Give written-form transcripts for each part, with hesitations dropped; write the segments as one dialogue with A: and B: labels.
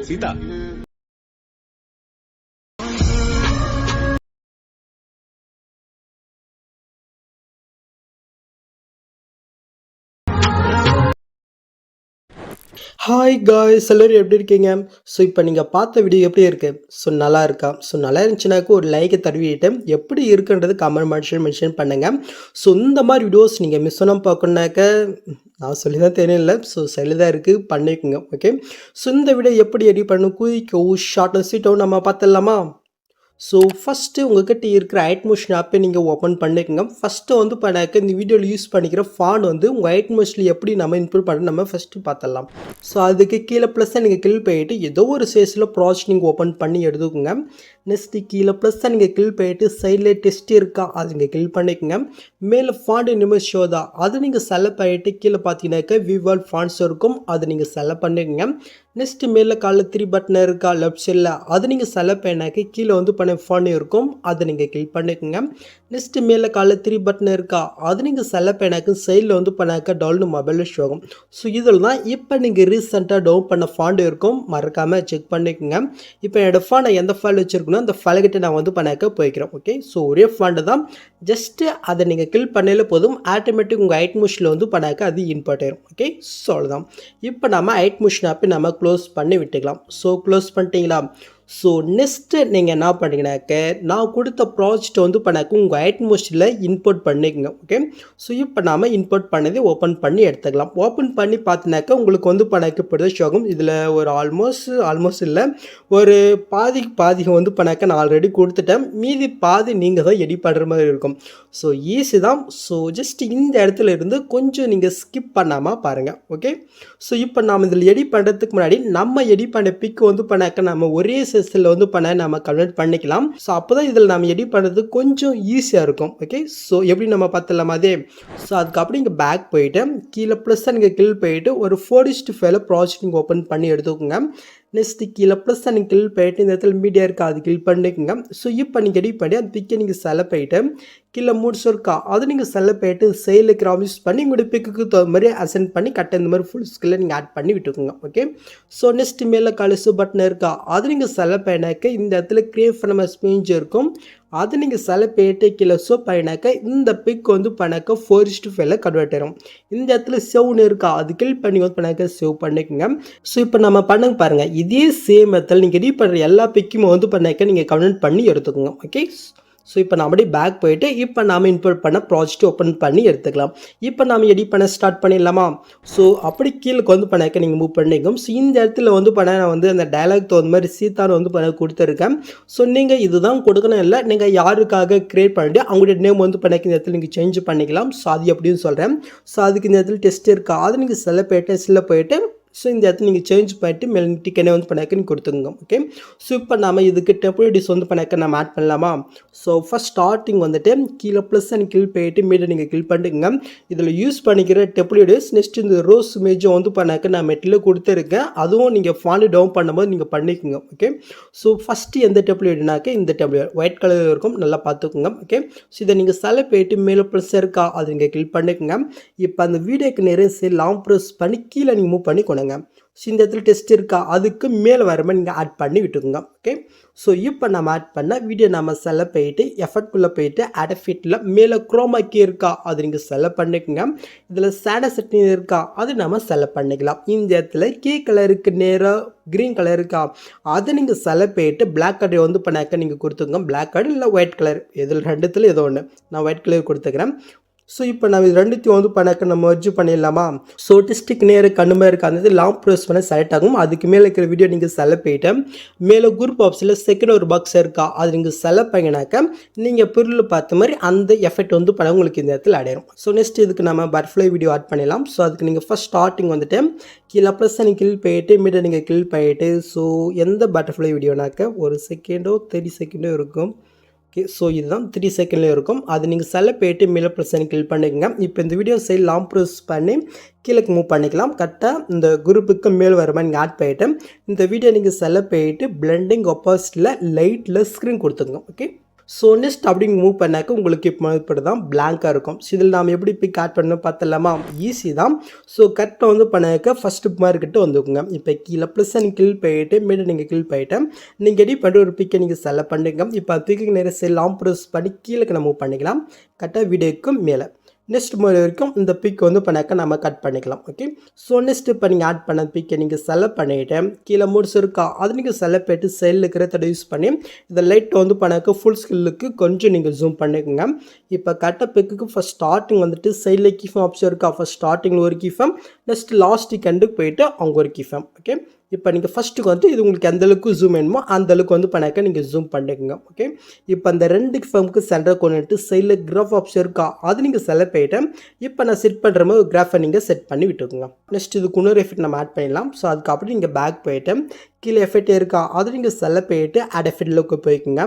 A: Sita
B: hi guys எல்லோரும் எப்படி இருக்கீங்க? ஸோ இப்போ நீங்கள் பார்த்த வீடியோ எப்படி இருக்குது? ஸோ நல்லா இருக்கா? ஸோ நல்லா இருந்துச்சுனாக்கா ஒரு லைக்கை தருவிட்டு எப்படி இருக்குன்றது கமெண்ட் மென்ஷன் பண்ணுங்கள். ஸோ இந்த மாதிரி வீடியோஸ் நீங்கள் மிஸ் பண்ணாமல் பார்க்கணுனாக்க நான் சொல்லி தான் தெரியல. ஸோ சைடில் தான் இருக்குது, பண்ணிக்கோங்க. ஓகே, ஸோ இந்த வீடியோ எப்படி எடிட் பண்ணணும் குயிக்கோ ஷார்ட்டோ சீட்டோ நம்ம பார்த்துடலாமா? ஸோ ஃபஸ்ட்டு உங்கள்கிட்ட இருக்கிற ஐட்மோஷன் ஆப்பை நீங்கள் ஓப்பன் பண்ணிக்கோங்க. ஃபஸ்ட்டு வந்து பண்ணாக்க இந்த வீடியோவில் யூஸ் பண்ணிக்கிற ஃபாண்ட் வந்து உங்கள் ஐட்மோஷனில் எப்படி நம்ம இம்ப்ரூவ் பண்ண நம்ம ஃபஸ்ட்டு பார்த்துடலாம். ஸோ அதுக்கு கீழே ப்ளஸ்ஸாக நீங்கள் கிளிக் பண்ணிவிட்டு ஏதோ ஒரு சைஸில் ப்ராஜெக்ட் நீங்கள் ஓப்பன் பண்ணி எடுத்துக்கோங்க. நெக்ஸ்ட்டு கீழே ப்ளஸ்ஸாக நீங்கள் கிளிக் பண்ணிவிட்டு சைடில் டெஸ்ட் இருக்கா அது நீங்கள் கிளிக் பண்ணிக்கோங்க. மேலே ஃபாண்ட் இனிமேல் ஷோ தான் அது நீங்கள் செலக்ட் பண்ணிவிட்டு கீழே பார்த்தீங்கன்னாக்கா விவால் ஃபாண்ட்ஸ் இருக்கும் அது நீங்கள் செலக்ட் பண்ணிக்கோங்க. நெக்ஸ்ட்டு மேலே காலில் 3 பட்டன் இருக்கா லெஃப்ட் சைடில் அது நீங்கள் செலக்ட் பண்ணாக்க கீழே வந்து பண்ண ஃபாண்ட் இருக்கும் அதை நீங்கள் கிளிக் பண்ணிக்கோங்க. நெக்ஸ்ட்டு மேலே காலில் 3 பட்டன் இருக்கா அது நீங்கள் செலக்ட் பண்ணாக்க சைடில் வந்து பண்ணாக்க டவுன் மொபைலில் ஷோ ஆகும். ஸோ இதில் தான் இப்போ நீங்கள் ரீசெண்டாக டவுன் பண்ண ஃபாண்ட் இருக்கும், மறக்காமல் செக் பண்ணிக்கோங்க. இப்போ என்னோடய ஃபாண்ட் நான் எந்த ஃபைல் வச்சுருக்கணும் அந்த ஃபைல்கிட்ட நான் வந்து பண்ணாக்க போய்க்கிறேன். ஓகே, ஸோ ஒரே ஃபாண்டு தான், ஜஸ்ட்டு அதை நீங்கள் கிளிக் பண்ணாலே போதும், ஆட்டோமேட்டிக் உங்கள் ஐட்மோஷனில் வந்து பண்ணாக்க அது இன்போர்ட் ஆயிரும். ஓகே, ஸோ அவ்வளோதான். இப்போ நம்ம ஐட்மோஷன் ஆப்பை நம்ம க்ளோஸ் பண்ணி விட்டுக்கலாம். ஸோ க்ளோஸ் பண்ணிட்டீங்களா? ஸோ நெக்ஸ்ட்டு நீங்கள் என்ன பண்ணிங்கனாக்க நான் கொடுத்த ப்ராஜெக்ட் வந்து பண்ணாக்க உங்கள் ஐட்மோஷனில் இன்போர்ட் பண்ணிக்கோங்க. ஓகே, ஸோ இப்போ நாம் இன்போர்ட் பண்ணதை ஓப்பன் பண்ணி எடுத்துக்கலாம். ஓப்பன் பண்ணி பார்த்தினாக்கா உங்களுக்கு வந்து பண்ணாக்க இப்படி ஷோகும். இதில் ஒரு ஆல்மோஸ்ட் இல்லை, ஒரு பாதி வந்து பண்ணாக்க நான் ஆல்ரெடி கொடுத்துட்டேன், மீதி பாதி நீங்கள் தான் எடிட் பண்ணுற மாதிரி இருக்கும். ஸோ ஈஸி தான். ஸோ ஜஸ்ட் இந்த இடத்துல இருந்து கொஞ்சம் நீங்கள் ஸ்கிப் பண்ணாமல் பாருங்கள். ஓகே, ஸோ இப்போ நாம் இதில் எடிட் பண்ணுறதுக்கு முன்னாடி நம்ம எடிட் பண்ண பிக் வந்து பண்ணாக்க நம்ம ஒரே செஸ்ஸில் வந்து பண்ண நம்ம கன்வெர்ட் பண்ணிக்கலாம். ஸோ அப்போ தான் இதில் நம்ம எடிட் பண்ணுறது கொஞ்சம் ஈஸியாக இருக்கும். ஓகே, ஸோ எப்படி நம்ம பார்த்துடலாம் அதே. ஸோ அதுக்கப்புறம் இங்கே பேக் போயிட்டு கீழே ப்ளஸ்ஸாக நீங்கள் கிளிக் போயிட்டு ஒரு 4:5 ப்ராஜெக்ட் நீங்கள் ஓப்பன் பண்ணி எடுத்துக்கோங்க. நெக்ஸ்ட்டு கீழே ப்ளஸ்ஸாக நீங்கள் கிளிக் போயிட்டு இந்த இடத்துல மீடியா இருக்கா அது கிளிக் பண்ணிக்கோங்க. ஸோ இப்போ நீங்கள் எடிட் பண்ணி அந்த பிக்கை நீங்கள் செலக்ட் பண்ணிட்டு கீழே மூட்ஸ் இருக்கா அது நீங்கள் செலக்ட் பண்ணிட்டு செயலுக்கு கிராம் யூஸ் பண்ணி உங்களுடைய பிக்குக்கு தகுந்த மாதிரி அசென்ட் பண்ணி கட்ட இந்த மாதிரி ஃபுல் ஸ்கில்லை நீங்கள் ஆட் பண்ணி விட்டுக்கோங்க. ஓகே, ஸோ நெக்ஸ்ட் மேலே காலிசு பட்டன் இருக்கா அது நீங்கள் செலக்ட் பண்ணினாக்க இந்த இடத்துல கிரியேட் பண்ண ஸ்பேஞ்ச் இருக்கும் அது நீங்கள் செலக்ட் பண்ணிட்டு கீழே ஷோ பண்ணினாக்க இந்த பிக் வந்து பண்ணாக்க 4:5 கன்வெர்ட் ஆயிரும். இந்த இடத்துல சேவ்னு இருக்கா அது கிளிக் பண்ணி வந்து பண்ணாக்க சேவ் பண்ணிக்கோங்க. ஸோ இப்போ நம்ம பண்ணுங்க பாருங்கள், இதே சேம் மெத்தட் நீங்கள் எடிட் பண்ணுற எல்லா பிக்குமே வந்து பண்ணாக்க நீங்கள் கன்வெர்ட் பண்ணி எடுத்துக்கோங்க. ஓகே, ஸோ இப்போ நம்ம அப்படியே பேக் போயிட்டு இப்போ நாம் இம்போர்ட் பண்ண ப்ராஜெக்ட் ஓப்பன் பண்ணி எடுத்துக்கலாம். இப்போ நாம் எடிட் பண்ண ஸ்டார்ட் பண்ணிடலாமா? ஸோ அப்படி கீழே வந்து பண்ணாக்க நீங்கள் மூவ் பண்ணிக்கோங்க. ஸோ இந்த இடத்துல வந்து பண்ண நான் வந்து அந்த டைலாக் தகுந்த மாதிரி சீத்தான்னு வந்து பண்ண கொடுத்துருக்கேன். ஸோ நீங்கள் இதுதான் கொடுக்கணும் இல்லை, நீங்கள் யாருக்காக க்ரியேட் பண்ணிட்டு அவங்களுடைய நேம் வந்து பண்ணாக்க இந்த இடத்துல நீங்கள் சேஞ்ச் பண்ணிக்கலாம். ஸோ அது எப்படின்னு சொல்கிறேன். ஸோ அதுக்கு இந்த இடத்துல டெஸ்ட் இருக்கா அது நீங்கள் செலக்ட் பண்ணிட்டு டெஸ்ட்டில் போயிட்டு ஸோ இந்த இடத்துல நீங்கள் சேஞ்ச் பண்ணிட்டு மெல்டிக்கனே வந்து பண்ணாக்க நீங்கள் கொடுத்துங்க. ஓகே, ஸோ இப்போ நம்ம இதுக்கு டெம்ப்ளேட்ஸ் வந்து பண்ணாக்க நம்ம ஆட் பண்ணலாமா? ஸோ ஃபஸ்ட் ஸ்டார்டிங் வந்துட்டு கீழே ப்ளஸ் அண்ட் கிளிக் பண்ணிட்டு மீடியா நீங்கள் கிளிக் பண்ணிட்டுங்க. இதில் யூஸ் பண்ணிக்கிற டெம்ப்ளேட்ஸ் நெக்ஸ்ட் இந்த ரோஸ் இமேஜை வந்து பண்ணாக்க நான் மெட்டில் கொடுத்துருக்கேன், அதுவும் நீங்கள் ஃபாண்ட் டவுன் பண்ணும்போது நீங்கள் பண்ணிக்கோங்க. ஓகே, ஸோ ஃபஸ்ட்டு எந்த டெம்ப்ளேட்னாக்க இந்த டெம்ப்ளேட் ஒயிட் கலர் இருக்கும், நல்லா பார்த்துக்கோங்க. ஓகே, ஸோ இதை நீங்கள் செலக்ட் பண்ணிட்டு மேலே ப்ளஸ் இருக்கா அது நீங்கள் கிளிக் பண்ணிக்கோங்க. இப்போ அந்த வீடியோக்கு நிறைய லாங் ப்ரெஸ் பண்ணி கீழே நீங்கள் மூவ் பண்ணி கொண்டு ஸோ இந்த இடத்துல டெஸ்ட் இருக்கா அதுக்கு மேலே வர மாதிரி நீங்கள் ஆட் பண்ணி விட்டுக்கோங்க. ஓகே, ஸோ இப்போ நம்ம ஆட் பண்ண வீடியோ நம்ம செலக்ட் பண்ணிட்டு எஃபெக்ட்குள்ளே போயிட்டு ஆட் எஃபெக்ட்டில் மேலே குரோமாக்கி இருக்கா அது நீங்கள் செலக்ட் பண்ணிக்கோங்க. இதில் சேட செட்டிங் இருக்கா அது நம்ம செலக்ட் பண்ணிக்கலாம். இந்த இடத்துல கே கலருக்கு நேராக க்ரீன் கலர் இருக்கா அதை நீங்கள் செலக்ட் பண்ணிட்டு பிளாக் கலர் வந்து பண்ணாக்க நீங்கள் கொடுத்துக்கோங்க. பிளாக் கலர் இல்லை ஒயிட் கலர் இதில் ரெண்டுத்தில் ஏதோ ஒன்று, நான் ஒயிட் கலர் கொடுத்துக்கிறேன். ஸோ இப்போ நம்ம இது ரெண்டுத்தையும் வந்து பண்ணாக்க நம்ம மெர்ஜ் பண்ணிடலாமா? ஸோ டிஸ்டிக் நேரு கண்ணுமே இருக்க அந்த லாங் ப்ரெஸ் பண்ண செலக்ட் ஆகும். அதுக்கு மேலே இருக்கிற வீடியோ நீங்கள் செலக்ட் பண்ணிட்டு மேலே குரூப் ஆப்ஷனில் செகண்ட் ஒரு பாக்ஸ் இருக்கா அது நீங்கள் செலக்ட் பண்ணினாக்க நீங்கள் பொருள் பார்த்த மாதிரி அந்த எஃபெக்ட் வந்து பண்ண உங்களுக்கு இந்த இடத்துல அடையிடும். ஸோ நெக்ஸ்ட் இதுக்கு நம்ம பட்டர்ஃப்ளை வீடியோ ஆட் பண்ணிடலாம். ஸோ அதுக்கு நீங்கள் ஃபஸ்ட் ஸ்டார்டிங் வந்துட்டு கீழே ப்ளஸ் நீங்கள் கிளிக் பண்ணிட்டு மீடியா நீங்கள் கிளிக் பண்ணிட்டு ஸோ எந்த பட்டர்ஃப்ளை வீடியோனாக்க 1 செகண்டோ 30 செகண்டோ இருக்கும். ஓகே, ஸோ இதுதான் 3 செகண்ட்லேயும் இருக்கும், அது நீங்கள் செலக்ட் பண்ணிட்டு மேலே ப்ளஸ் கிளிக் பண்ணிக்கோங்க. இப்போ இந்த வீடியோ சைடு லாங் ப்ரெஸ் பண்ணி கீழே மூவ் பண்ணிக்கலாம். கரெக்டாக இந்த குரூப்புக்கு மேல் வர மாதிரி நீங்கள் ஆட் பண்ணிவிட்டு இந்த வீடியோ நீங்கள் செலக்ட் பண்ணிட்டு பிளெண்டிங் ஒப்பாசிட்டியில் லைட்டில் ஸ்க்ரீன் கொடுத்துங்க. ஓகே, ஸோ நெக்ஸ்ட் அப்படி மூவ் பண்ணாக்க உங்களுக்கு இப்போ இப்படி தான் பிளாங்காக இருக்கும். ஸோ இதில் நாம் எப்படி பிக் ஆட் பண்ணணும் பார்த்தலாமா? ஈஸி தான். ஸோ கரெக்டாக வந்து பண்ணாக்க ஃபஸ்ட்டு மார்க்கிட்ட வந்துக்குங்க. இப்போ கீழே ப்ளஸ் அண்ட் கில் போயிட்டு மீண்டும் நீங்கள் கில் போயிட்டு நீங்கள் எடிட் பண்ணி ஒரு பிக்கை நீங்கள் செலக்ட் பண்ணுங்க. இப்போ பிக்கு நிறைய செல்லாம் ப்ரெஸ் பண்ணி கீழே நம்ம மூவ் பண்ணிக்கலாம். கரெக்டாக வீடியோக்கும் மேலே நெக்ஸ்ட் முறை வரைக்கும் இந்த பிக் வந்து பண்ணாக்க நம்ம கட் பண்ணிக்கலாம். ஓகே, ஸோ நெக்ஸ்ட் இப்போ நீங்கள் ஆட் பண்ண பிக்கை நீங்கள் செலக்ட் பண்ணிவிட்டு கீழே மூட்ஸ் இருக்கா அது நீங்கள் செலக்ட் பண்ணிட்டு சைடில் இருக்கிற தடவை யூஸ் பண்ணி இந்த லைட்டை வந்து பண்ணாக்க ஃபுல் ஸ்கில்லுக்கு கொஞ்சம் நீங்கள் ஜூம் பண்ணிக்கோங்க. இப்போ கட்ட பிக்குக்கு ஃபஸ்ட் ஸ்டார்டிங் வந்துட்டு சைடில் கீஃபம் ஆப்ஷன் இருக்கா, ஃபஸ்ட் ஸ்டார்டிங்கில் ஒரு கீஃபம் நெக்ஸ்ட் லாஸ்ட்டு கண்டுக்கு போயிட்டு அவங்க ஒரு கீஃபம். ஓகே, இப்போ நீங்கள் ஃபஸ்ட்டுக்கு வந்து இது உங்களுக்கு எந்தளவுக்கு ஜூம் வேணுமோ அந்தளவுக்கு வந்து பண்ணாக்க நீங்கள் ஜூம் பண்ணிக்கோங்க. ஓகே, இப்போ அந்த ரெண்டு ஃபார்முக்கு சென்டர் கொண்டுட்டு சைடில் கிராஃப் ஆப்ஷன் இருக்கா அது நீங்கள் செலக்ட் பண்ணிவிட்டு இப்போ நான் செட் பண்ணுற மாதிரி ஒரு கிராஃபை நீங்கள் செட் பண்ணி விட்டுக்கோங்க. நெக்ஸ்ட் இதுக்கு இன்னொரு எஃபெக்ட் நம்ம ஆட் பண்ணிடலாம். ஸோ அதுக்கப்புறம் நீங்கள் பேக் போயிட்டு கீழே எஃபெக்ட் இருக்கா அது நீங்கள் செலக்ட் பண்ணிட்டு ஆட் எஃபெக்ட்லுக்கு போய்க்குங்க.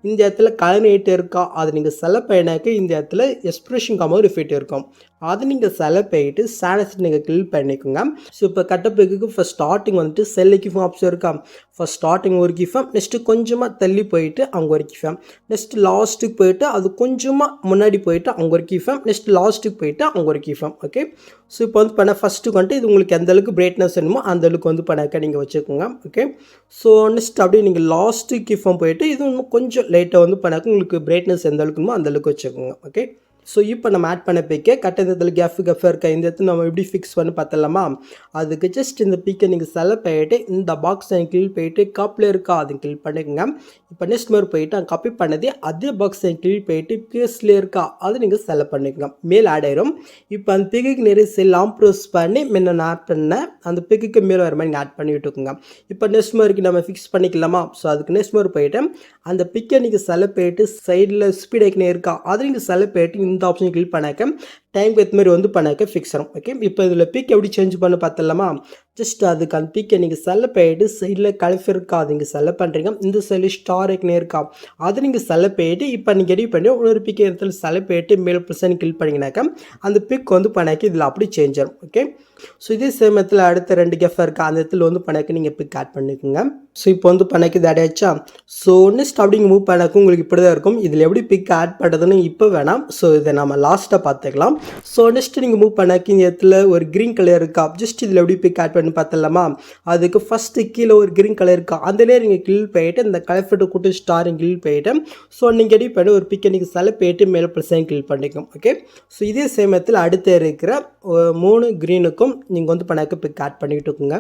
B: இந்த இடத்துல கலர் எயிட் இருக்கா அது நீங்கள் செலக்ட் பண்ணினாக்க இந்த இடத்துல எக்ஸ்பிரஷனுக்காக ஒரு எஃபெக்ட் இருக்கும் அது நீங்கள் செலக்ட் பண்ணிட்டு சேனஸ் நீங்கள் கிளிக் பண்ணிக்கோங்க. ஸோ இப்போ கட்டப்புக்கு ஃபஸ்ட் ஸ்டார்டிங் வந்துட்டு செல்லு கிஃபம் ஆப்ஷன் இருக்கா, ஃபஸ்ட் ஸ்டார்டிங் ஒரு கிஃபம் நெக்ஸ்ட்டு கொஞ்சமாக தள்ளி போயிட்டு அவங்க ஒரு கிஃபம் நெக்ஸ்ட் லாஸ்ட்டுக்கு போயிட்டு அது கொஞ்சமாக முன்னாடி போயிட்டு அவங்க ஒரு கிஃபம் நெக்ஸ்ட் லாஸ்ட்டுக்கு போயிட்டு அவங்க ஒரு கிஃபம். ஓகே, ஸோ இப்போ வந்து பண்ண ஃபஸ்ட்டுக்கு வந்துட்டு இது உங்களுக்கு எந்த அளவுக்கு பிரைட்னஸ் வேணுமோ அந்த அளவுக்கு வந்து பண்ணாக்க நீங்கள் வச்சுக்கோங்க. ஓகே, ஸோ நெக்ஸ்ட் அப்படியே நீங்கள் லாஸ்ட்டு கிஃபம் போயிட்டு இது இன்னும் கொஞ்சம் லைட்டாக வந்து பண்ணாக்க உங்களுக்கு பிரைட்னஸ் எந்த அளவுக்கு வேணுமோ அந்த அளவுக்கு வச்சுக்கோங்க. ஓகே, ஸோ இப்போ நம்ம ஆட் பண்ண பிக்கை கட்டத்தில் கஃபாக இருக்க இந்த இடத்துல நம்ம எப்படி ஃபிக்ஸ் பண்ணி பார்த்தலாமா? அதுக்கு ஜஸ்ட் இந்த பிக்கை நீங்கள் செலக்ட் பண்ணிட்டு இந்த பாக்ஸை கிளிக் போயிட்டு காப்பில் இருக்கா அது கிளிக் பண்ணிக்கோங்க. இப்போ நெக்ஸ்ட் மாதிரி போயிட்டு அங்கே காப்பி பண்ணதே அதே பாக்ஸை கிளிக் போயிட்டு பேஸ்ட்லேயே இருக்கா அது நீங்கள் செலக்ட் பண்ணிக்கோங்க. மேல் ஆட் ஆயிரும். இப்போ அந்த பிக்குக்கு நிறைய செல்லாம் ப்ரெஸ் பண்ணி முன்ன நான் ஆட் பண்ணேன் அந்த பிக்குக்கு மேலே வர மாதிரி நீங்கள் ஆட் பண்ணி விட்டுக்கோங்க. இப்போ நெக்ஸ்ட் மாதிரிக்கு நம்ம ஃபிக்ஸ் பண்ணிக்கலாமா? ஸோ அதுக்கு நெக்ஸ்ட் மாதிரி போயிட்டு அந்த பிக்கை நீங்கள் செலக்ட் பண்ணிட்டு சைடில் ஸ்பீட் ஐக்கனே இருக்கா அது நீங்கள் செலக்ட் பண்ணிட்டு இந்த ஆப்ஷன் கிளிக் பண்ணாக்க டைம் ஏற்ற மாதிரி வந்து பண்ணாக்க ஃபிக்ஸ் ஆகும். ஓகே, இப்போ இதில் பிக் எப்படி சேஞ்ச் பண்ண பார்த்தலாமா? ஜஸ்ட் அதுக்கு அந்த பிக்கை நீங்கள் செலக்ட் பண்ணிட்டு சைடில் கலஃப் இருக்கா அது நீங்கள் செலக்ட் பண்ணுறீங்க. இந்த சைடில் ஸ்டார் ஐக்கனே இருக்கா அது நீங்கள் செலக்ட் பண்ணிட்டு இப்போ நீங்கள் எடிட் பண்ணி ஒரு பிக் இடத்துல செலக்ட் பண்ணிட்டு மேல் ப்ரெசன்ட் கிளிக் பண்ணிங்கனாக்கா அந்த பிக் வந்து பண்ணாக்க இதில் அப்படி சேஞ்ச் ஆகும். ஓகே, ஸோ இதே சேமத்தில் அடுத்த ரெண்டு கெஃபாக இருக்கா அந்த இடத்துல வந்து பண்ணாக்க நீங்கள் பிக் ஆட் பண்ணிக்கோங்க. ஸோ இப்போ வந்து பண்ணாக்க இது ஆடாச்சா? ஸோ நெக்ஸ்ட் அப்படிங்க மூவ் பண்ணாக்க உங்களுக்கு இப்படி தான் இருக்கும். இதில் எப்படி பிக் ஆட் பண்ணுறதுன்னு இப்போ வேணாம். ஸோ இதை நம்ம லாஸ்ட்டாக பார்த்துக்கலாம். ஸோ நெக்ஸ்ட் நீங்கள் மூவ் பண்ணாக்க இந்த இடத்துல ஒரு க்ரீன் கலர் இருக்கா ஜஸ்ட் இதில் எப்படி பிக் ஆட் பண்ணி பார்த்தலாமா? அதுக்கு ஃபஸ்ட்டு கீழே ஒரு க்ரீன் கலர் இருக்கா அந்த நேரம் நீங்கள் கிளிக் பண்ணிட்டு இந்த கலர் ஃபோட்டோ கூட்டு ஸ்டாரிங் கிளிக் பண்ணிட்டு ஸோ நீங்கள் எடிட் பண்ணி ஒரு பிக்கை நீங்கள் செலக்ட் பண்ணிட்டு மேலே ப்ரெசன்ட் கிளிக் பண்ணிக்கும். ஓகே, ஸோ இதே சேமத்தில் அடுத்து இருக்கிற 3 க்ரீனுக்கும் நீங்கள் வந்து பண்ணாக்க பிக் ஆட் பண்ணிக்கிட்டு இருக்குங்க.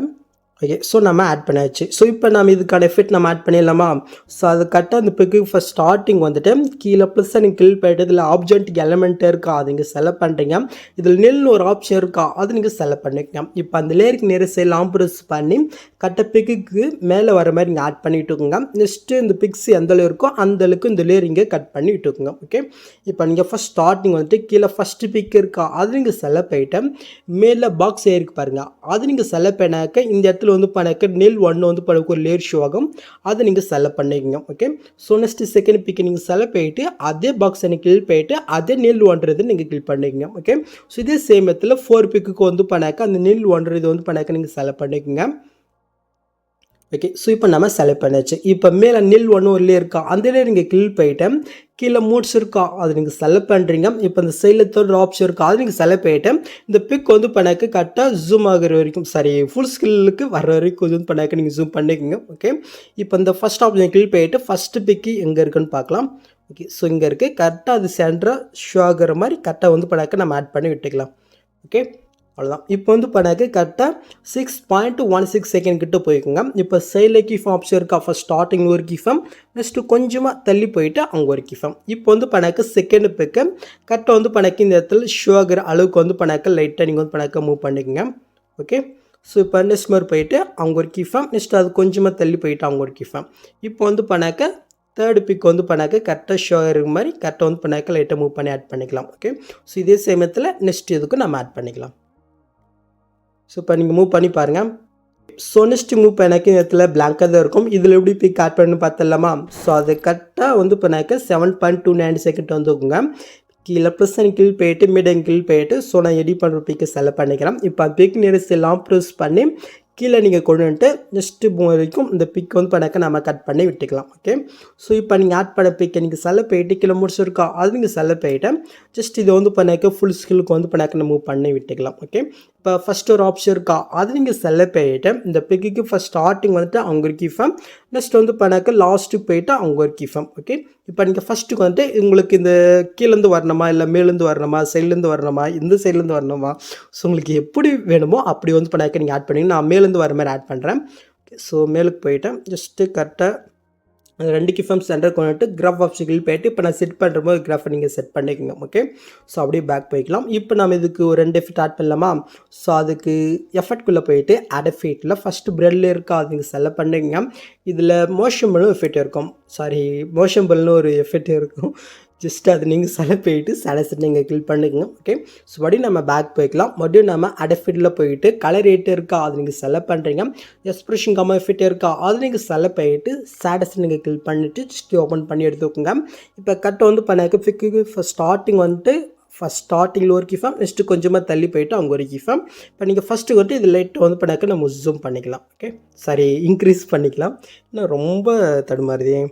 B: ஓகே, ஸோ நம்ம ஆட் பண்ணியாச்சு. ஸோ இப்போ நம்ம இதுக்கான எஃபெக்ட் நம்ம ஆட் பண்ணிடலாமா? ஸோ அது கரெக்டாக அந்த பிக்கு ஃபஸ்ட் ஸ்டார்டிங் வந்துட்டு கீழே ப்ளஸ் நீங்கள் கிளிக் பண்ணிட்டு இதில் ஆப்ஜெக்ட் எலமெண்ட்டே இருக்கா அது நீங்கள் செலக்ட் பண்ணுறீங்க. இதில் நெல்னு ஒரு ஆப்ஷன் இருக்கா அது நீங்கள் செலக்ட் பண்ணிக்கங்க. இப்போ அந்த லேயருக்கு நேர சைடில் ப்ரெஸ் பண்ணி கரெக்டாக பிக்குக்கு மேலே வர மாதிரி நீங்கள் ஆட் பண்ணிட்டு இருக்குங்க. நெக்ஸ்ட்டு இந்த பிக்ஸ் எந்த அளவு இருக்கோ அந்த அளவுக்கு இந்த லேயர் இங்கே கட் பண்ணி விட்டுக்குங்க. ஓகே, இப்போ நீங்கள் ஃபஸ்ட் ஸ்டார்டிங் வந்துட்டு கீழே ஃபஸ்ட்டு பிக் இருக்கா அது நீங்கள் செலக்ட் பண்ணிட்டு மேலே பாக்ஸ் ஏருக்கு பாருங்கள் அது நீங்கள் செலக்ட் பண்ணாக்க இந்த இடத்துல வந்து பண்ணாக்க நெல் 1 வந்து பண்ண ஒரு லேயர் ஷோ ஆகும் அதை நீங்கள் செலக்ட் பண்ணிக்கோங்க. ஓகே, ஸோ நெக்ஸ்ட் செகண்ட் பிக்கை நீங்கள் செலக்ட் பண்ணிட்டு அதே பாக்ஸை நீங்கள் கிளிக் பண்ணிட்டு அதே நெல் 1 நீங்கள் கிளிக் பண்ணிக்கோங்க. ஓகே, ஸோ இதே சேம் இடத்துல 4 பிக்குக்கு வந்து பண்ணாக்க அந்த நெல் 1 வந்து பண்ணாக்க நீங்கள் செலக்ட் பண்ணிக்கோங்க. ஓகே, ஸோ இப்போ நம்ம செலக்ட் பண்ணியாச்சு. இப்போ மேலே நெல் 1 ஒரு லேயர் இருக்கா அந்த லேயர் நீங்கள் கிளிக் பண்ணிட்டு கீழே மூட்ஸ் இருக்கா அது நீங்கள் செலக்ட் பண்ணுறீங்க. இப்போ இந்த சைடில் தேர்ட் ஆப்ஷன் இருக்கா அது நீங்கள் செலக்ட் பண்ணிட்டு இந்த பிக் வந்து பண்ணாக்க கரெக்டாக ஜூம் ஆகிற வரைக்கும் ஃபுல் ஸ்கில்லுக்கு வர வரைக்கும் ஜூம் பண்ணாக்க நீங்கள் ஜூம் பண்ணிக்கோங்க. ஓகே, இப்போ இந்த ஃபஸ்ட் ஆப்ஷன் கிளிக் பண்ணிட்டு ஃபஸ்ட்டு பிக்கு எங்கே இருக்குன்னு பார்க்கலாம். ஓகே, ஸோ இங்கே இருக்குது கரெக்டாக அது சென்டராக ஷோ ஆகிற மாதிரி கரெக்டாக வந்து பண்ணாக்க நம்ம ஆட் பண்ணி விட்டுக்கலாம். ஓகே, அவ்வளோதான். இப்போ வந்து பண்ணாக்க கரெக்டாக 6.16 செகண்ட் கிட்ட போய்க்குங்க. இப்போ சைடில் கீஃபம் ஆப்ஷன் இருக்கா ஃபஸ்ட் ஸ்டார்டிங் ஒரு கீஃபம் நெக்ஸ்ட்டு கொஞ்சமாக தள்ளி போயிட்டு அவங்க ஒரு கீஃபம். இப்போ வந்து பண்ணாக்க செகண்ட் பிக்கு கரெக்டாக வந்து பண்ணாக்க இந்த இடத்துல ஷோ ஆகிற அளவுக்கு வந்து பண்ணாக்க லைட்டாக நீங்கள் வந்து பண்ணாக்க மூவ் பண்ணிக்கோங்க. ஓகே, ஸோ இப்போ நெக்ஸ்ட் மாதிரி போயிட்டு அவங்க ஒரு கீஃபம் நெக்ஸ்ட்டு அது கொஞ்சமாக தள்ளி போயிட்டு அவங்க ஒரு கீஃபம். இப்போ வந்து பண்ணாக்க தேர்டு பிக் வந்து பண்ணாக்க கரெக்டாக ஷோ ஆகிற மாதிரி கரெக்டாக வந்து பண்ணாக்க லைட்டாக மூவ் பண்ணி ஆட் பண்ணிக்கலாம். ஓகே, ஸோ இதே சேமத்தில் நெக்ஸ்ட் இதுக்கும் நம்ம ஆட் பண்ணிக்கலாம். ஸோ இப்போ நீங்கள் மூவ் பண்ணி பாருங்கள். ஸோ நெக்ஸ்ட் மூவ் பண்ணாக்க இந்த இடத்துல பிளாங்காக தான் இருக்கும். இதில் எப்படி பிக் ஆட் பண்ணி பார்த்தலாமா? ஸோ அது கரெக்டாக வந்து பண்ணாக்க 7.29 செகண்ட் வந்துக்குங்க. கீழே ப்ளஸ் கிளிக் போயிட்டு மீடியம் கிளிக் போயிட்டு ஸோ நான் எடிட் பண்ணுற பிக்கை செலக்ட் பண்ணிக்கிறேன். இப்போ பிக் நியரஸ்ட் எல்லாம் ப்ரெஸ் பண்ணி கீழே நீங்கள் கொண்டு வந்துட்டு நெக்ஸ்ட்டு வரைக்கும் இந்த பிக் வந்து பண்ணாக்க நம்ம கட் பண்ணி விட்டுக்கலாம். ஓகே, ஸோ இப்போ நீங்கள் ஆட் பண்ண பிக்கை நீங்கள் செலக்ட் பண்ணிட்டு கீழே முடிச்சிருக்கா அது நீங்கள் செலக்ட் பண்ணிவிட்டு ஜஸ்ட் இதை வந்து பண்ணாக்க ஃபுல் ஸ்கில்லுக்கு வந்து பண்ணாக்க நம்ம மூவ் பண்ணி விட்டுக்கலாம். ஓகே, இப்போ ஃபஸ்ட் ஒரு ஆப்ஷன் இருக்கா அது நீங்கள் செலக்ட் பண்ணிவிட்டு இந்த பிக்குக்கு ஃபஸ்ட் ஸ்டார்டிங் வந்துட்டு அவங்க ஒரு கீஃபம், நெக்ஸ்ட் வந்து பண்ணாக்க லாஸ்ட்டுக்கு போயிட்டு அவங்க ஒரு கீஃபம். ஓகே, இப்போ நீங்கள் ஃபஸ்ட்டுக்கு வந்துட்டு உங்களுக்கு இந்த கீழேருந்து வரணுமா இல்லை மேலேருந்து வரணுமா சைட்லேருந்து வரணுமா இந்த சைட்லேருந்து வரணுமா, ஸோ உங்களுக்கு எப்படி வேணுமோ அப்படி வந்து பண்ணாக்க நீங்கள் ஆட் பண்ணிங்க. நான் மேலேருந்து வர மாதிரி ஆட் பண்ணுறேன். ஸோ மேலுக்கு போயிட்டேன் ஜஸ்ட்டு கரெக்டாக அந்த 2 கிஃபம் சென்டர் கொண்டுட்டு கிராஃப் ஆப்ஷன் போயிட்டு இப்போ நான் செட் பண்ணுற போது கிராஃபை நீங்கள் செட் பண்ணிக்கோங்க. ஓகே, ஸோ அப்படியே பேக் போய்க்கலாம். இப்போ நம்ம இதுக்கு ஒரு 2 எஃபெக்ட் ஆட் பண்ணலாமா? ஸோ அதுக்கு எஃபெக்ட்குள்ளே போயிட்டு ஆட் எஃபெக்ட்டில் ஃபஸ்ட்டு ப்ரெட்டில் இருக்கா அது நீங்கள் செலக்ட் பண்ணிக்கங்க. இதில் மோஷன் எஃபெக்ட் இருக்கும், மோஷன் பல்னு ஒரு எஃபெக்ட் இருக்கும். ஜஸ்ட் அது நீங்கள் செலக்ட் போயிட்டு சேலஸை நீங்கள் கிளிக் பண்ணிக்கோங்க. ஓகே, ஸோ மறுபடியும் நம்ம பேக் போய்க்கலாம். மறுபடியும் நம்ம அடஃபிட்டில் போயிட்டு கலர் ரேட்டு இருக்கா அது நீங்கள் செலக்ட் பண்ணுறீங்க. எக்ஸ்பிரஷன் கம்மா எஃபெக்ட் இருக்கா அது நீங்கள் செலக்ட் பண்ணிவிட்டு சேடஸை நீங்கள் கிளிக் பண்ணிவிட்டு ஜஸ்ட் ஓப்பன் பண்ணி எடுத்துக்கோங்க. இப்போ கட்டை வந்து பண்ணாக்க ஃபிக்கு ஃபஸ்ட் ஸ்டார்டிங் வந்துட்டு ஃபஸ்ட் ஸ்டார்டிங்கில் ஒரு கிஃபம், நெக்ஸ்ட்டு கொஞ்சமாக தள்ளி போயிட்டு அவங்க ஒரு கிஃபம். இப்போ நீங்கள் ஃபஸ்ட்டு வந்துட்டு இது லைட் வந்து பண்ணாக்க நம்ம ஜூம் பண்ணிக்கலாம். ஓகே, இன்க்ரீஸ் பண்ணிக்கலாம். இன்னும் ரொம்ப தடுமாறுதே.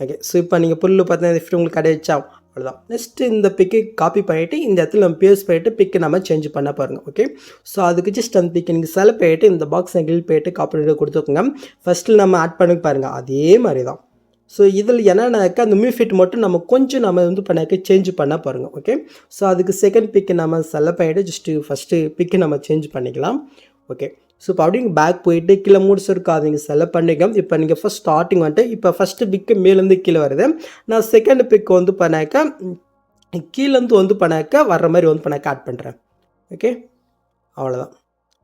B: ஓகே, ஸோ இப்போ நீங்கள் புல் பார்த்தீங்கன்னா எஃபெக்ட் உங்களுக்கு கிடைச்சா அவ்வளோதான். நெக்ஸ்ட்டு இந்த பிக்கை காப்பி பண்ணிவிட்டு இந்த இடத்துல நம்ம பேஸ்ட் பண்ணிவிட்டு பிக்கை நம்ம சேஞ்ச் பண்ண பாருங்கள். ஓகே, ஸோ அதுக்கு ஜஸ்ட் அந்த பிக்கை நீங்கள் செலக்ட் பண்ணிவிட்டு இந்த பாக்ஸ் கிளிக் பண்ணிவிட்டு காப்பி பண்ணிட்டு கொடுத்துக்கோங்க. ஃபஸ்ட்டில் நம்ம ஆட் பண்ணி பாருங்கள் அதே மாதிரி தான். ஸோ இதில் என்னன்னாக்கா அந்த மியூஃபிட் மட்டும் நம்ம கொஞ்சம் நம்ம வந்து பண்ணாக்க சேஞ்ச் பண்ண பாருங்கள். ஓகே, ஸோ அதுக்கு செகண்ட் பிக்கை நம்ம செலக்ட் பண்ணிவிட்டு ஜஸ்ட்டு ஃபஸ்ட்டு பிக்கை நம்ம சேஞ்ச் பண்ணிக்கலாம். ஓகே, ஸோ இப்போ அப்படிங்க பேக் போயிட்டு கீழே முடிச்சிருக்கா அது நீங்கள் செலக்ட் பண்ணிக்க. இப்போ நீங்கள் ஃபஸ்ட் ஸ்டார்டிங் வந்துட்டு இப்போ ஃபஸ்ட்டு பிக்கு மேலேருந்து கீழே வருது. நான் செகண்ட் பிக்கு வந்து பண்ணாக்க கீழேருந்து வந்து பண்ணாக்க வர்ற மாதிரி வந்து பண்ணாக்க ஆட் பண்ணுறேன். ஓகே, அவ்வளோதான்.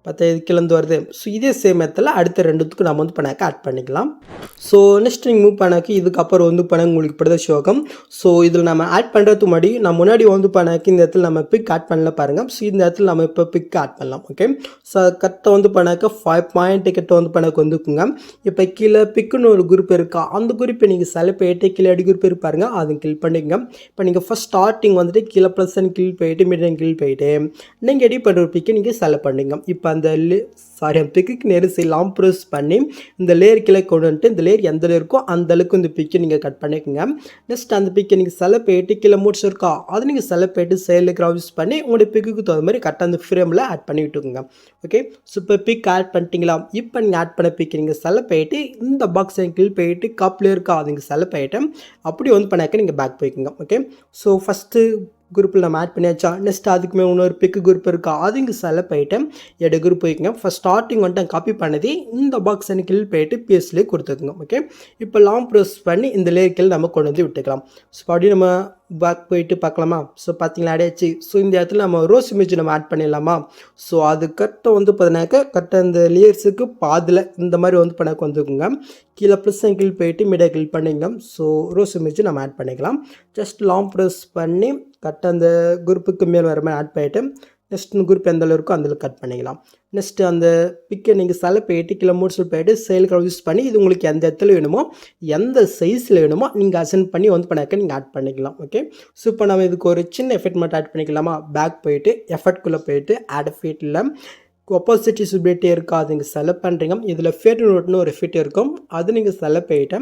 B: 10 கீழேருந்து வருது. ஸோ இதே சேம் மெத்தடில் அடுத்த 2த்துக்கு நம்ம வந்து பண்ணாக்க ஆட் பண்ணிக்கலாம். ஸோ நெக்ஸ்ட் நீங்கள் மூவ் பண்ணாக்கி இதுக்கப்புறம் வந்து பண்ண உங்களுக்கு இப்படி தான் ஷோகம். ஸோ இதில் நம்ம ஆட் பண்ணுறதுக்கு முன்னாடி நான் முன்னாடி வந்து பண்ணாக்கி இந்த இடத்துல நம்ம பிக் ஆட் பண்ணல பாருங்கள். ஸோ இந்த இடத்துல நம்ம இப்போ பிக் ஆட் பண்ணலாம். ஓகே, ஸோ கரெக்டாக வந்து பண்ணாக்க 5 பாயிண்ட் கிட்ட வந்து பண்ணாக்க வந்துக்குங்க. இப்போ கீழே பிக்குன்னு ஒரு குரூப் இருக்கா அந்த குரூப்பை நீங்கள் செலக்ட் பண்ணிட்டு கீழே அடி குரூப் இருப்பாருங்க அது கிளிக் பண்ணிக்கங்க. இப்போ நீங்கள் ஃபஸ்ட் ஸ்டார்டிங் வந்துட்டு கீழே ப்ளஸ் அண்ட் கிளிக் போயிட்டு மீடியம் கிளிக் போயிட்டு நீங்கள் எடி பண்ணுற பிக்கை நீங்கள் செலக்ட் பண்ணிங்க. இப்போ அந்த அந்த பிக்குக்கு நேரம் லாங் ப்ரெஸ் பண்ணி இந்த லேயர் கீழே கொண்டு வந்துட்டு இந்த லேயர் எந்த இருக்கோ அந்த அளவுக்கு இந்த பிக்கை நீங்கள் கட் பண்ணிக்கோங்க. நெக்ஸ்ட் அந்த பிக்கை நீங்கள் செலக்ட் பண்ணிட்டு கீழே முடிச்சிருக்கா அது நீங்கள் செலக்ட் பண்ணிட்டு சைடில் க்ராஸ் பண்ணி உங்களுடைய பிக்குக்கு தகுந்த மாதிரி கரெக்டாக அந்த ஃப்ரேமில் ஆட் பண்ணி விட்டுக்கோங்க. ஓகே, ஸோ இப்போ பிக் ஆட் பண்ணிட்டீங்களா? இப்போ நீங்கள் ஆட் பண்ண பிக்கை நீங்கள் செலக்ட் பண்ணிட்டு இந்த பாக்ஸை கிளிக் பண்ணிட்டு காப்பில் இருக்கா அது நீங்கள் செலக்ட் பண்ணிட்டு அப்படி வந்து பண்ணாக்க நீங்கள் பேக் போய்க்குங்க. ஓகே, ஸோ ஃபஸ்ட்டு குரூப்பில் நம்ம ஆட் பண்ணியாச்சா? நெக்ஸ்ட் அதுக்குமே இன்னொரு பிக்கு குரூப் இருக்கா அது இங்கே செலக்ட் பண்ணிட்டு எடு குரூப் போய்க்குங்க. ஃபஸ்ட் ஸ்டார்டிங் வந்துட்டு காப்பி பண்ணது இந்த பாக்ஸ் எனக்கு கிளிக் பண்ணிட்டு பேஸ்ட்லேயே கொடுத்துக்குங்க. ஓகே, இப்போ லாங் ப்ரெஸ் பண்ணி இந்த லேயர் நம்ம கொண்டு வந்து விட்டுக்கலாம். ஸோ அப்படி நம்ம பேக் போயிட்டு பார்க்கலாமா? ஸோ பார்த்தீங்களா ஆடாச்சு. ஸோ இந்த இடத்துல நம்ம ரோஸ் இமேஜ் நம்ம ஆட் பண்ணிடலாமா? ஸோ அது கரெக்டாக வந்து பார்த்தீங்கன்னாக்கா கரெக்டாக இந்த லேயர்ஸுக்கு பாதில் இந்த மாதிரி வந்து பண்ணாக்க வந்துக்குங்க. கீழே ப்ளஸ் கிளிக் போயிட்டு மீடியா கிளிக் பண்ணிங்க. ஸோ ரோஸ் இமேஜ் நம்ம ஆட் பண்ணிக்கலாம். ஜஸ்ட் லாங் ப்ரெஸ் பண்ணி கரெக்டாக அந்த குரூப்புக்கு மேல் வர மாதிரி ஆட் பண்ணிவிட்டு நெக்ஸ்ட் இந்த குரூப் எந்த அளவு இருக்கோ அந்த கட் பண்ணிக்கலாம். நெக்ஸ்ட்டு அந்த பிக்கை நீங்கள் செலக்ட் பண்ணிட்டு கீழே மூட்ஸ் போயிட்டு செயலுக்கு யூஸ் பண்ணி இது உங்களுக்கு எந்த இடத்துல வேணுமோ எந்த சைஸில் வேணுமோ நீங்கள் அசென்ட் பண்ணி வந்து பண்ணாக்க நீங்கள் ஆட் பண்ணிக்கலாம். ஓகே, ஸோ இப்போ நம்ம இதுக்கு ஒரு சின்ன எஃபெக்ட் மட்டும் ஆட் பண்ணிக்கலாமா? பேக் போயிட்டு எஃபெக்ட்குள்ளே போயிட்டு ஆட் எஃபெக்ட்டில் ஒப்போசிட்டி சுபிலிட்டி இருக்கா அது நீங்கள் செலக்ட் பண்ணுறீங்க. இதில் ஃபேட் நோட்னு ஒரு எஃபெக்ட் இருக்கும் அது நீங்கள் செலக்ட் பண்ணிவிட்டு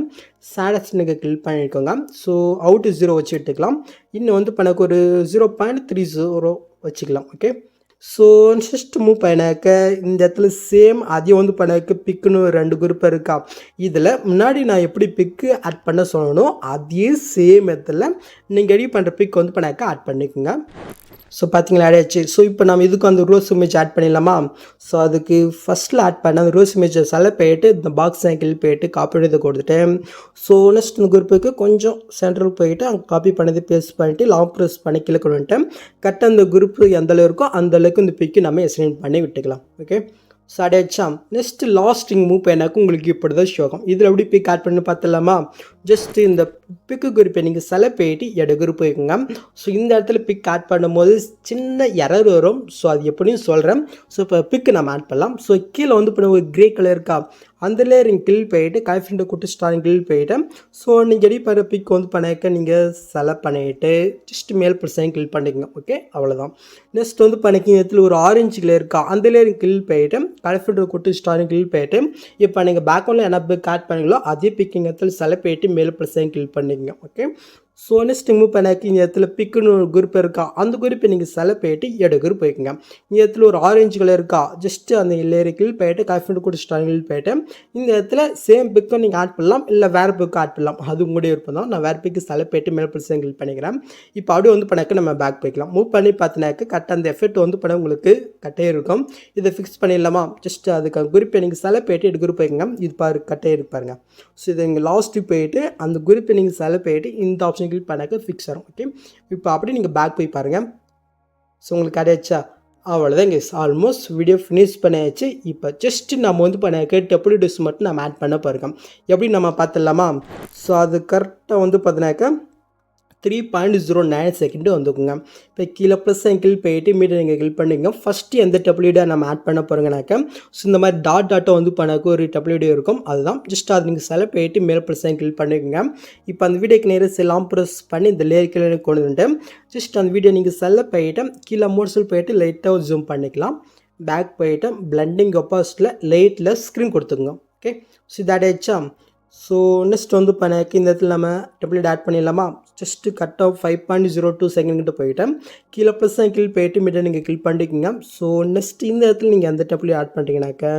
B: சேடஸ் நீங்கள் கிளிக் பண்ணிக்கோங்க. ஸோ அவுட் 0 வச்சு எடுத்துக்கலாம். இன்னும் வந்து பண்ணக்கு ஒரு 0.30 வச்சுக்கலாம். ஓகே, ஸோ நெக்ஸ்ட் மூவ் பண்ணாக்க இந்த இடத்துல சேம் அதையும் வந்து பண்ணாக்க பிக்குன்னு 2 குரூப் இருக்கா. இதில் முன்னாடி நான் எப்படி பிக்கு ஆட் பண்ண சொல்லணும் அதே சேம் இடத்துல நீங்கள் எடி பண்ணுற பிக் வந்து பண்ணாக்க ஆட் பண்ணிக்கோங்க. ஸோ பார்த்தீங்களா ஆடாச்சு. ஸோ இப்போ நம்ம இதுக்கு அந்த ரோஸ் இமேஜ் ஆட் பண்ணிடலாமா? ஸோ அதுக்கு ஃபஸ்ட்டில் ஆட் பண்ண அந்த ரோஸ் இமேஜை செலக்ட் பண்ணிட்டு இந்த பாக்ஸ் கிளிக் பண்ணிட்டு காப்பி பண்ணி கொடுத்துட்டு ஸோ நெக்ஸ்ட் இந்த குரூப்புக்கு கொஞ்சம் சென்ட்ரல் போயிட்டு அங்கே காப்பி பண்ணது பேஸ்ட் பண்ணிவிட்டு லாங் ப்ரெஸ் பண்ணி கீழே கொண்டு வந்துட்டு கரெக்டாக அந்த குரூப்பு எந்த அளவு இருக்கோ அந்த அளவுக்கு இந்த பிக்கு நம்ம எக்ஸ்டெண்ட் பண்ணி விட்டுக்கலாம். ஓகே, ஸோ ஆடாச்சா. நெக்ஸ்ட் லாஸ்ட் மூவ் பண்ணாக்க உங்களுக்கு இப்படி தான் ஷோகம். இதில் எப்படி பிக் ஆட் பண்ணி பார்த்துலாமா? ஜஸ்ட் இந்த பிக்கு குறிப்பை நீங்கள் செலக்ட் பண்ணிட்டு எடுக்குறப்பு போய்க்குங்க. ஸோ இந்த இடத்துல பிக் ஆட் பண்ணும்போது சின்ன எரர் வரும். ஸோ அது எப்படின்னு சொல்கிறேன். ஸோ இப்போ பிக்கு நம்ம ஆட் பண்ணலாம். ஸோ கீழே வந்து இப்போ ஒரு கிரே கலர் இருக்கா, அந்த லேயரிங் கிளிக் போயிட்டு காய்ஃபிண்ட கூட்டு ஸ்டாரிங் கிளிக் போயிட்டு ஸோ நீங்கள் எடி பண்ணுற பிக் வந்து பண்ணிக்க நீங்கள் செலக்ட் பண்ணிவிட்டு ஜஸ்ட் மேல் ப்ரெஸ்ஸையும் கிளிக் பண்ணிக்கங்க. ஓகே, அவ்வளோதான். நெக்ஸ்ட் வந்து பண்ணிக்கிங்க இடத்துல ஒரு ஆரஞ்சு கலர் இருக்கா, அந்த லேயரிங் கிளிக் போயிட்டு காய்ஃபிண்ட கூட்டு ஸ்டாரிங் கிளிக் போயிட்டு இப்போ நீங்கள் பேக்ரவுண்டில் என்ன பிக் ஆட் பண்ணீங்களோ அதே பிக்கிங் இடத்துல செலக்ட் பண்ணிட்டு மேல் ப்ரெஸ்ஸையும் கிளிக் பண்ணிக்கங்க. ஓகே, ஸோ நெக்ஸ்ட் மூவ் பண்ணாக்கி இந்த இடத்துல பிக்குன்னு ஒரு குரூப் இருக்கா, அந்த குரூப்பை நீங்கள் செலக்ட் பண்ணிட்டு எடு குரூப் போய்க்குங்க. இந்த இடத்துல ஒரு ஆரஞ்சு கலர் இருக்கா, ஜஸ்ட் அந்த லேயருக்கு போயிட்டு காஃபிண்ட் கூட ஸ்டாரிங் போயிட்டு இந்த இடத்துல சேம் பிக்கும் நீங்கள் ஆட் பண்ணலாம், இல்லை வேறு பிக்கு ஆட் பண்ணலாம். அது உங்களுடைய விருப்பம் தான். நான் வேறு பிக்கு செலக்ட் பண்ணிட்டு மேல் ப்ரெஸ்ஸையும் கிளிக் பண்ணிக்கிறேன். இப்போ அப்படியே வந்து பண்ணாக்க நம்ம பேக் போய்க்கலாம். மூவ் பண்ணி பார்த்தினாக்க கரெக்டாக அந்த எஃபெக்ட் வந்து பண்ண உங்களுக்கு கட்டே இருக்கும். இதை ஃபிக்ஸ் பண்ணிடலாமா, ஜஸ்ட் அதுக்கு குரூப்பை நீங்கள் செலக்ட் பண்ணிட்டு எடு குரூப் போய்க்குங்க. இது பாரு கட்டே இருப்பாருங்க. ஸோ இதை நீங்கள் லாஸ்ட்டு போயிட்டு அந்த குரூப்பை நீங்கள் செலக்ட் பண்ணிட்டு இந்த ஆப்ஷன் கிளிக் பண்ணாக்க ஃபிக்ஸ் ஆகும். ஓகே, இப்போ அப்படியே நீங்கள் பேக் போய் பாருங்கள். ஸோ உங்களுக்கு கிடைச்சா அவ்வளோதான் கேஸ், ஆல்மோஸ்ட் வீடியோ ஃபினிஷ் பண்ணியாச்சு. இப்போ ஜஸ்ட் நம்ம வந்து பண்ணாக்க டெப்ளிடிஸ் மட்டும் நம்ம ஆட் பண்ண போகிறோம். எப்படி நம்ம பார்த்துடலாமா. ஸோ அது கரெக்டாக வந்து பார்த்தினாக்க 3.09 செகண்ட் வந்துக்குங்க. இப்போ கீழே ப்ளஸ் கிளிக் போயிட்டு மீட்டர் நீங்கள் கிளிக் பண்ணிங்க. ஃபஸ்ட்டு எந்த டெப்ளியூடை நம்ம ஆட் பண்ண போகிறோங்கனாக்க ஸோ இந்த மாதிரி டாட்டை வந்து பண்ணாக்க ஒரு டெப்ளியூடே இருக்கும். அதுதான் ஜஸ்ட் அது நீங்கள் செலக்ட் போயிட்டு மேலே ப்ளஸ் கிளிக் பண்ணிக்கோங்க. இப்போ அந்த வீடியோக்கு நேரம் எல்லாம் ப்ரெஸ் பண்ணி இந்த லேயர் கீழே கொண்டு வந்துட்டு ஜஸ்ட் அந்த வீடியோ நீங்கள் செலக்ட் போயிட்டு கீழே மோட்ஸில் போயிட்டு லைட்டாக ஜூம் பண்ணிக்கலாம். பேக் போயிட்டு பிளண்டிங் ஒப்பாசிட்டியில் லைட்டில் ஸ்க்ரீன் கொடுத்துங்க. ஓகே, ஸோ இதாட் ஆயிடுச்சா. ஸோ நெக்ஸ்ட் வந்து பண்ணாக்க இந்த இடத்துல நம்ம டெப்ளேட் ஆட் பண்ணிடலாமா. ஜஸ்ட்டு கட் ஆஃப் 5.02 செகண்ட் போயிட்டேன். கீழே ப்ளஸ் கிளிக் போயிட்டு மீட்டர் நீங்கள் கிளிக் பண்ணிக்கோங்க. ஸோ நெக்ஸ்ட் இந்த இடத்துல நீங்கள் அந்த டெப்ளேட் ஆட் பண்ணிட்டீங்கன்னாக்க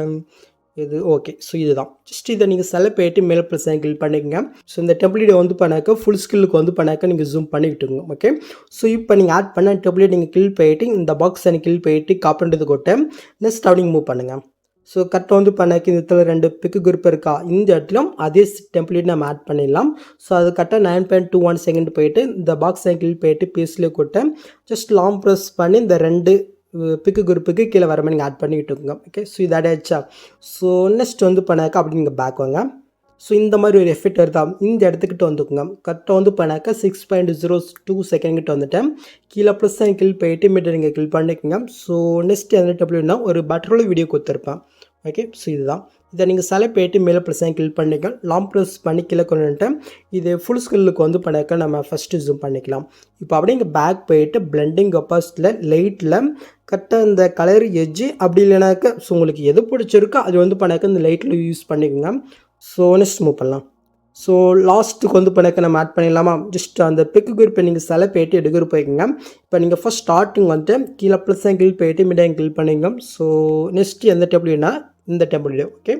B: இது ஓகே. ஸோ இதுதான் ஜஸ்ட் இதை நீங்கள் செலக்ட் போயிட்டு மேலே ப்ளஸ் கிளிக் பண்ணிக்கோங்க. ஸோ இந்த டெப்ளேட்டை வந்து பண்ணாக்க ஃபுல் ஸ்கில்லுக்கு வந்து பண்ணாக்க நீங்கள் ஜூம் பண்ணிக்கிட்டுங்க. ஓகே, ஸோ இப்போ நீங்கள் ஆட் பண்ண டெப்ளேட் நீங்கள் கிளிக் போயிட்டு இந்த பாக்ஸ் எனக்கு கிளிக் போயிட்டு காப்பின்றது கொட்டேன். நெக்ஸ்ட் அப்படி மூவ் பண்ணுங்கள். ஸோ கரெக்டாக வந்து பண்ணாக்கி இந்த இடத்துல 2 பிக்கு குரூப் இருக்கா, இந்த இடத்துலையும் அதே டெம்ப்ளேட் நம்ம ஆட் பண்ணிடலாம். ஸோ அது கரெக்டாக 9.21 செகண்ட் போயிட்டு இந்த பாக்ஸ் சைக்கிள் போயிட்டு பீஸ்லேயே கொட்டேன். ஜஸ்ட் லாங் ப்ரெஸ் பண்ணி இந்த 2 பிக்கு குரூப்புக்கு கீழே வர மாதிரி நீங்கள் ஆட் பண்ணிக்கிட்டுங்க. ஓகே, ஸோ இது ஆடாச்சா. ஸோ நெக்ஸ்ட் வந்து பண்ணாக்கா அப்படி நீங்கள் பேக் வாங்க. ஸோ இந்த மாதிரி ஒரு எஃபெக்ட் வருதா, இந்த இடத்துக்கிட்ட வந்துக்குங்க. கரெக்டாக வந்து பண்ணாக்கா 6.02 செகண்ட் கிட்ட வந்துட்டேன். கீழே ப்ளஸ் கிளிக் போயிட்டு மீட்டர் நீங்கள் கிளிக் பண்ணிக்கோங்க. ஸோ நெக்ஸ்ட் எந்த டெப்ளேட்னா ஒரு பட்டரோட வீடியோ கொடுத்துருப்பேன். ஓகே, ஸோ இதுதான். இதை நீங்கள் செலக்ட் போயிட்டு மேலே ப்ளஸ் கிளிக் பண்ணிக்கலாம். லாங் ப்ரெஸ் பண்ணி கீழே கொண்டு வந்துட்டேன். இது ஃபுல் ஸ்கில்லுக்கு வந்து பண்ணாக்க நம்ம ஃபஸ்ட்டு ஜூம் பண்ணிக்கலாம். இப்போ அப்படியே இங்கே பேக் போயிட்டு பிளண்டிங் ஒப்பாசிட்டியில் லைட்டில் கரெக்டாக இந்த கலர் எட்ஜு அப்படி இல்லைனாக்க ஸோ உங்களுக்கு எது பிடிச்சிருக்கோ அது வந்து பண்ணாக்க இந்த லைட்டில் யூஸ் பண்ணிக்கோங்க. ஸோ நெக்ஸ்ட் மூவ் பண்ணலாம். ஸோ லாஸ்ட்டுக்கு வந்து பண்ணாக்க நம்ம ஆட் பண்ணிடலாமா. ஜஸ்ட் அந்த பிக்கு குரூப்பை நீங்கள் செலக்ட் போயிட்டு எடுக்கிற போய்க்குங்க. இப்போ நீங்கள் ஃபஸ்ட் ஸ்டார்டிங் வந்துட்டு கீழே ப்ளஸ் கிளிக் போயிட்டு மீடியம் கிளிக் பண்ணிங்க. ஸோ நெக்ஸ்ட்டு எந்த டெப்ளேட்னா இந்த டெப்ளேட். ஓகே,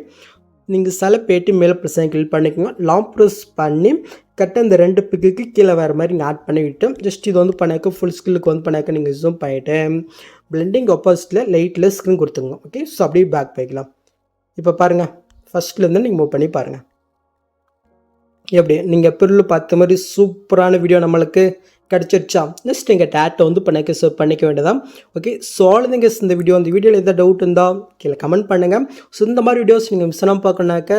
B: நீங்கள் செலக்ட் போயிட்டு மேலே ப்ளஸ் கிளிக் பண்ணிக்கோங்க. லாங் ப்ரெஸ் பண்ணி கரெக்டாக இந்த 2 பிக்குக்கு கீழே வேறு மாதிரி நீங்கள் ஆட் பண்ணிவிட்டு ஜஸ்ட் இது வந்து பண்ணாக்க ஃபுல் ஸ்கில்லுக்கு வந்து பண்ணாக்க நீங்கள் ஜூம் பண்ணிவிட்டு பிளெண்டிங் ஆப்போசிட்டில் லைட்டில் ஸ்க்ரீன் கொடுத்துங்க. ஓகே, ஸோ அப்படியே பேக் போய்க்கலாம். இப்போ பாருங்கள், ஃபஸ்ட்லேருந்து நீங்கள் மூவ் பண்ணி பாருங்கள். எப்படி நீங்கள் பிரில் பார்த்த மாதிரி சூப்பரான வீடியோ நம்மளுக்கு கிடச்சிருச்சா. நெக்ஸ்ட் எங்கள் டேட்டை வந்து பண்ணிக்க வேண்டியதான். ஓகே, ஸோ அவ்வளோதாங்க இந்த வீடியோ. அந்த வீடியோவில் எதாவது டவுட் இருந்தால் கீழே கமெண்ட் பண்ணுங்கள். ஸோ இந்த மாதிரி வீடியோஸ் நீங்கள் மிஸ் பண்ணாமல் பார்க்கணுனாக்க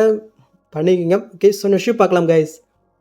B: பண்ணிக்கோங்க. ஓகே, ஸோ நெக்ஸ்ட் பார்க்கலாம் கைஸ்.